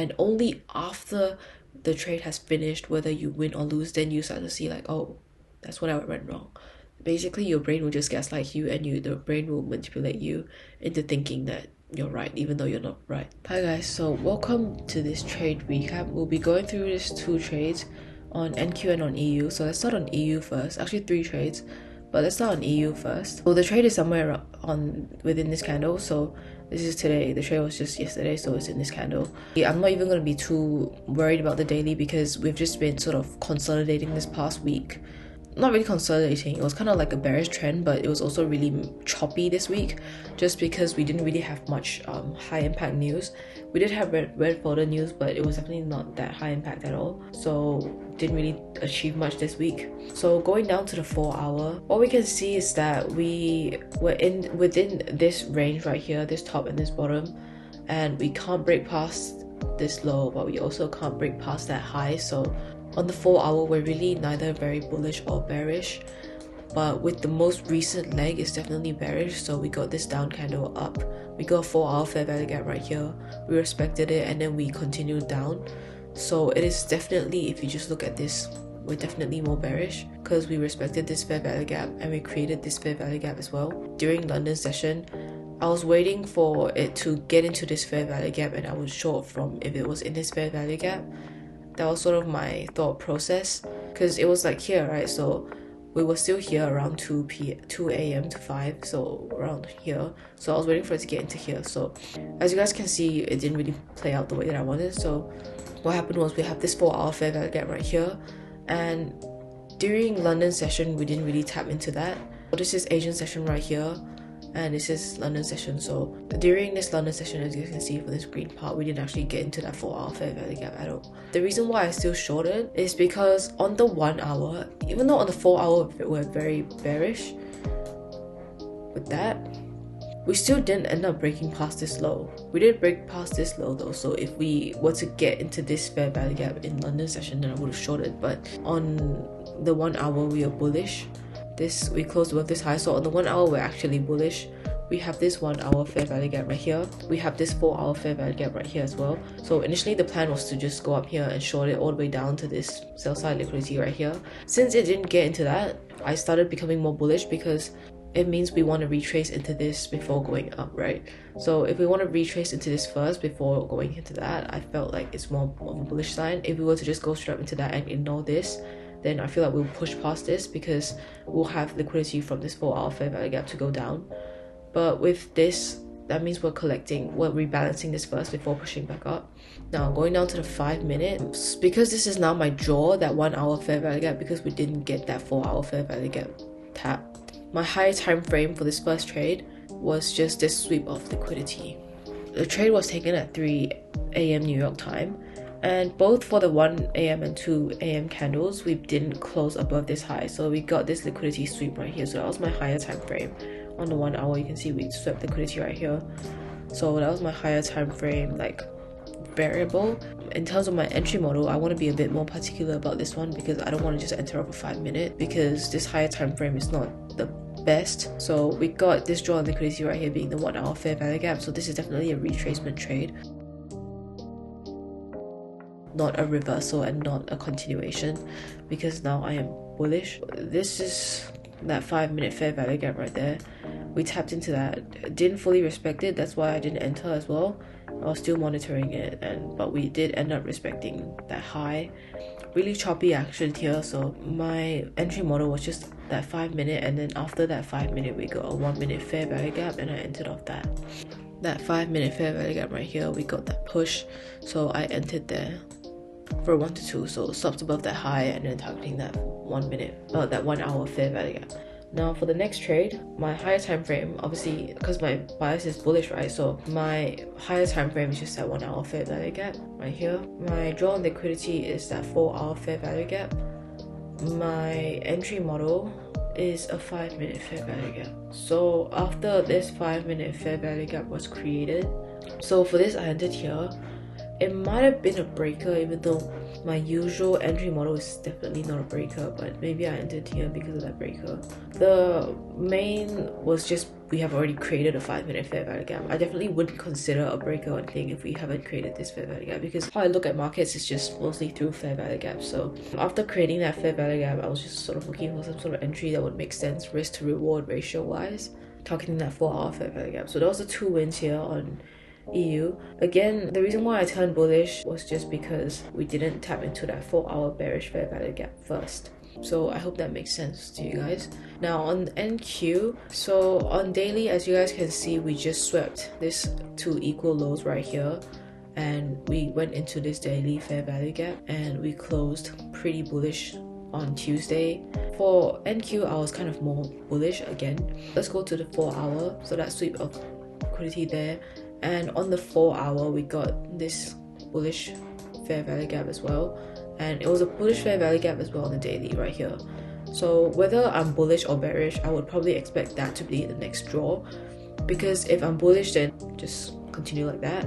and only after the trade has finished, whether you win or lose, then you start to see like, oh, that's what I went wrong. Basically, your brain will just gaslight you, and the brain will manipulate you into thinking that you're right, even though you're not right. Hi guys, so welcome to this trade recap. We'll be going through these 2 trades on NQ and on EU. So let's start on EU first. Actually 3 trades, but let's start on EU first. Well, the trade is somewhere within this candle. So this is today. The trade was just yesterday, so it's in this candle. I'm not even going to be too worried about the daily because we've just been sort of consolidating this past week. Not really consolidating, it was kind of like a bearish trend, but it was also really choppy this week just because we didn't really have much high impact news. We did have red folder news, but it was definitely not that high impact at all, so didn't really achieve much this week. So going down to the 4 hour, what we can see is that we were within this range right here, this top and this bottom, and we can't break past this low, but we also can't break past that high. So on the 4 hour, we're really neither very bullish or bearish, but with the most recent leg, it's definitely bearish. So we got this down candle up, we got a 4 hour fair value gap right here, we respected it, and then we continued down. So it is definitely, if you just look at this, we're definitely more bearish because we respected this fair value gap and we created this fair value gap as well. During London session, I was waiting for it to get into this fair value gap and I was short from if it was in this fair value gap. That was sort of my thought process because it was like here, right? So we were still here around 2 a.m. to 5, so around here. So I was waiting for it to get into here. So as you guys can see, it didn't really play out the way that I wanted. So what happened was we have this 4 hour fair value gap right here, and during London session we didn't really tap into that. So this is Asian session right here, and this is London session. So during this London session, as you can see for this green part, we didn't actually get into that 4 hour fair value gap at all. The reason why I still shorted is because on the 1 hour, even though on the 4 hour we're very bearish with that, we still didn't end up breaking past this low. We did break past this low though, so if we were to get into this fair value gap in London session, then I would have shorted. But on the 1 hour we are bullish. We closed above this high, so on the 1 hour we're actually bullish. We have this 1 hour fair value gap right here, we have this 4 hour fair value gap right here as well. So initially the plan was to just go up here and short it all the way down to this sell side liquidity right here. Since it didn't get into that, I started becoming more bullish because it means we want to retrace into this before going up, right? So if we want to retrace into this first before going into that, I felt like it's more of a bullish sign. If we were to just go straight up into that and ignore this, then I feel like we'll push past this because we'll have liquidity from this 4 hour fair value gap to go down. But with this, that means we're rebalancing this first before pushing back up. Now going down to the 5 minute, because this is now my draw, that 1 hour fair value gap, because we didn't get that 4 hour fair value gap tap. My higher time frame for this first trade was just this sweep of liquidity. The trade was taken at 3 a.m. New York time, and both for the 1 a.m. and 2 a.m. candles, we didn't close above this high. So we got this liquidity sweep right here. So that was my higher time frame. On the 1 hour, you can see we swept liquidity right here. So that was my higher time frame, like, variable. In terms of my entry model, I want to be a bit more particular about this one because I don't want to just enter off a 5 minute because this higher time frame is not the best. So we got this draw on liquidity right here being the 1 hour fair value gap. So this is definitely a retracement trade, not a reversal and not a continuation, because now I am bullish. This is that 5 minute fair value gap right there. We tapped into that, didn't fully respect it, that's why I didn't enter as well. I was still monitoring it, but we did end up respecting that high. Really choppy action here, so my entry model was just that 5 minute, and then after that 5 minute we got a 1 minute fair value gap and I entered off that 5 minute fair value gap right here. We got that push, so I entered there for 1 to 2, so stopped above that high and then targeting that 1 hour fair value gap. Now for the next trade, my higher time frame, obviously because my bias is bullish, right? So my higher time frame is just that 1 hour fair value gap right here. My draw on liquidity is that 4 hour fair value gap. My entry model is a 5 minute fair value gap. So after this 5 minute fair value gap was created, so for this I entered here. It might have been a breaker, even though My usual entry model is definitely not a breaker, but maybe I entered here because of that breaker. The main was just we have already created a 5-minute fair value gap. I definitely wouldn't consider a breaker or anything if we haven't created this fair value gap, because how I look at markets is just mostly through fair value gaps. So after creating that fair value gap, I was just sort of looking for some sort of entry that would make sense risk to reward ratio wise, targeting that 4-hour fair value gap. So those are 2 wins here on EU. Again, the reason why I turned bullish was just because we didn't tap into that 4-hour bearish fair value gap first. So I hope that makes sense to you guys. Now on NQ, so on daily, as you guys can see, we just swept this 2 equal lows right here, and we went into this daily fair value gap and we closed pretty bullish on Tuesday. For NQ, I was kind of more bullish again. Let's go to the 4-hour. So that sweep of liquidity there, and on the 4-hour we got this bullish fair value gap as well, and it was a bullish fair value gap as well on the daily right here. So whether I'm bullish or bearish, I would probably expect that to be the next draw, because if I'm bullish, then just continue like that.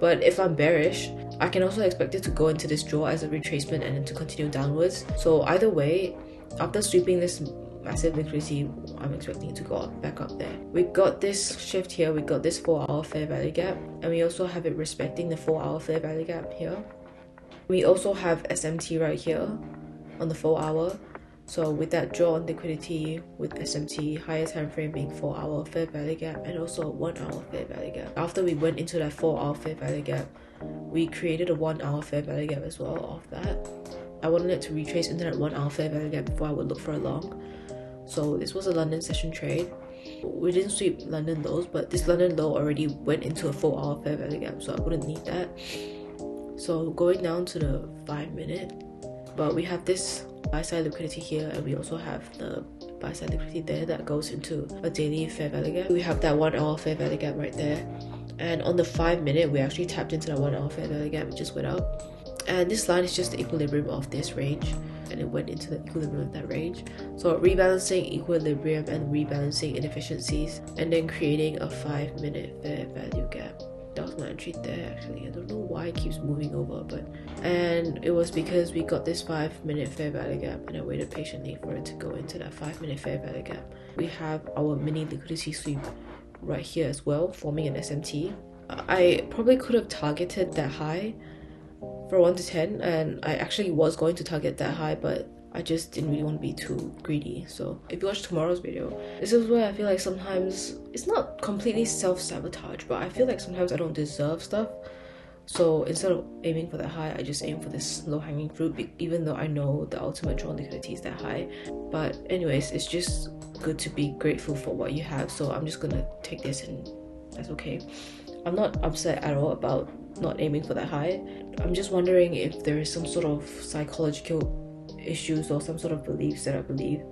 But if I'm bearish, I can also expect it to go into this draw as a retracement and then to continue downwards. So either way, after sweeping this massive liquidity, I'm expecting it to go back up there. We got this shift here, we got this 4-hour fair value gap, and we also have it respecting the 4-hour fair value gap here. We also have SMT right here on the 4-hour. So with that draw on liquidity with SMT, higher time frame being 4-hour fair value gap and also a 1-hour fair value gap. After we went into that 4-hour fair value gap, we created a 1-hour fair value gap as well off that. I wanted it to retrace into that 1-hour fair value gap before I would look for a long. So this was a London session trade. We didn't sweep London lows, but this London low already went into a 4-hour fair value gap, so I wouldn't need that. So going down to the 5-minute, but we have this buy side liquidity here, and we also have the buy side liquidity there that goes into a daily fair value gap. We have that 1-hour fair value gap right there, and on the 5-minute we actually tapped into that 1-hour fair value gap. It just went up, and this line is just the equilibrium of this range, and it went into the equilibrium of that range. So rebalancing equilibrium and rebalancing inefficiencies, and then creating a 5-minute fair value gap. That was my entry there actually. I don't know why it keeps moving over, and it was because we got this 5-minute fair value gap, and I waited patiently for it to go into that 5-minute fair value gap. We have our mini liquidity sweep right here as well, forming an SMT. I probably could have targeted that high for 1 to 10, and I actually was going to target that high, but I just didn't really want to be too greedy. So if you watch tomorrow's video, this is where I feel like sometimes it's not completely self-sabotage, but I feel like sometimes I don't deserve stuff. So instead of aiming for that high, I just aim for this low-hanging fruit, even though I know the ultimate draw liquidity is that high. But anyways, it's just good to be grateful for what you have, so I'm just gonna take this, and that's okay. I'm not upset at all about not aiming for that high. I'm just wondering if there is some sort of psychological issues or some sort of beliefs that I believe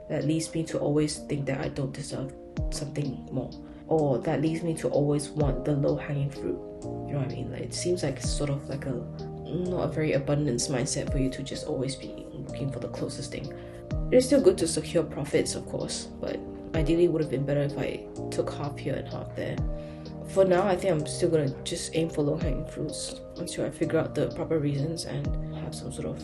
that leads me to always think that I don't deserve something more, or that leads me to always want the low-hanging fruit. You know what I mean? Like, it seems like it's sort of like not a very abundance mindset for you to just always be looking for the closest thing. It's still good to secure profits, of course, but ideally it would have been better if I took half here and half there. For now, I think I'm still gonna just aim for low-hanging fruits until I figure out the proper reasons and have some sort of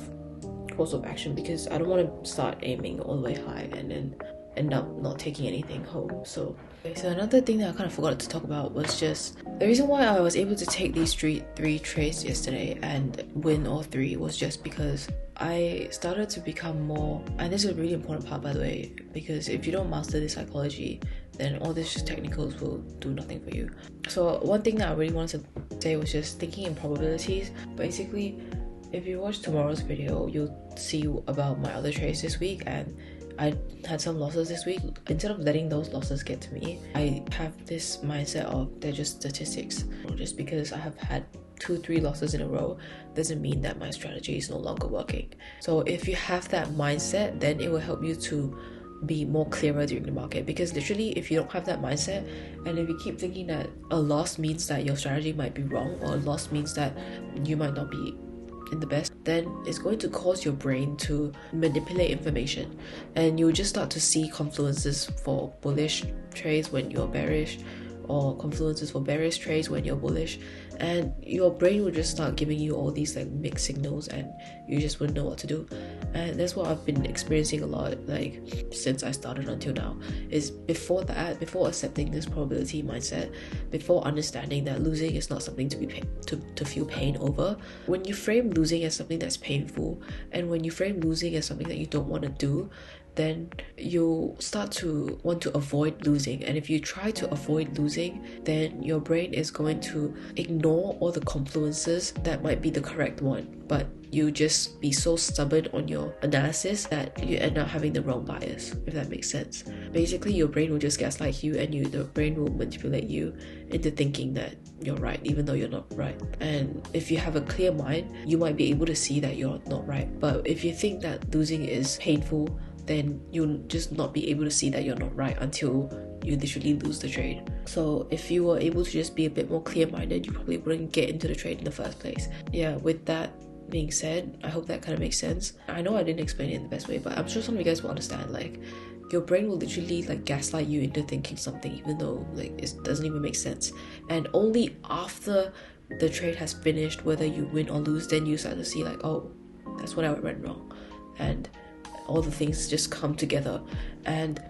course of action, because I don't want to start aiming all the way high and then end up not taking anything home. So another thing that I kind of forgot to talk about was just the reason why I was able to take these three trades yesterday and win all 3 was just because I started to become more, and this is a really important part by the way, because if you don't master this psychology, then all these technicals will do nothing for you. So one thing that I really wanted to say was just thinking in probabilities. Basically, if you watch tomorrow's video, you'll see about my other trades this week, and I had some losses this week. Instead of letting those losses get to me, I have this mindset of they're just statistics. Just because I have had 2-3 losses in a row doesn't mean that my strategy is no longer working. So if you have that mindset, then it will help you to be more clearer during the market, because literally if you don't have that mindset, and if you keep thinking that a loss means that your strategy might be wrong, or a loss means that you might not be in the best, then it's going to cause your brain to manipulate information, and you'll just start to see confluences for bullish trades when you're bearish, or confluences for bearish trades when you're bullish, and your brain will just start giving you all these like mixed signals, and you just wouldn't know what to do. And that's what I've been experiencing a lot, like since I started until now, is before accepting this probability mindset, before understanding that losing is not something to be to feel pain over. When you frame losing as something that's painful, and when you frame losing as something that you don't want to do, then you'll start to want to avoid losing. And if you try to avoid losing, then your brain is going to ignore all the confluences that might be the correct one, but you just be so stubborn on your analysis that you end up having the wrong bias, if that makes sense. Basically, your brain will just gaslight you, and the brain will manipulate you into thinking that you're right even though you're not right. And if you have a clear mind, you might be able to see that you're not right. But if you think that losing is painful, then you'll just not be able to see that you're not right until you literally lose the trade. So if you were able to just be a bit more clear-minded, you probably wouldn't get into the trade in the first place. Yeah, with that being said, I hope that kind of makes sense. I know I didn't explain it in the best way, but I'm sure some of you guys will understand. Like, your brain will literally like gaslight you into thinking something even though like it doesn't even make sense. And only after the trade has finished, whether you win or lose, then you start to see like, oh, that's what I went wrong, and all the things just come together. And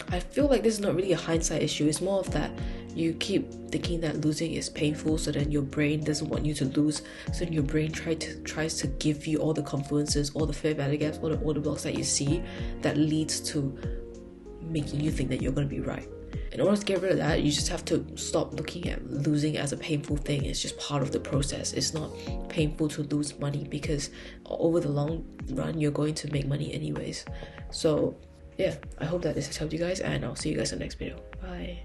I feel like this is not really a hindsight issue. It's more of that you keep thinking that losing is painful, so then your brain doesn't want you to lose, so then your brain tries to give you all the confluences, all the fair value gaps, all the blocks that you see that leads to making you think that you're going to be right. In order to get rid of that, you just have to stop looking at losing as a painful thing. It's just part of the process. It's not painful to lose money, because over the long run, you're going to make money anyways. So yeah, I hope that this has helped you guys, and I'll see you guys in the next video. Bye.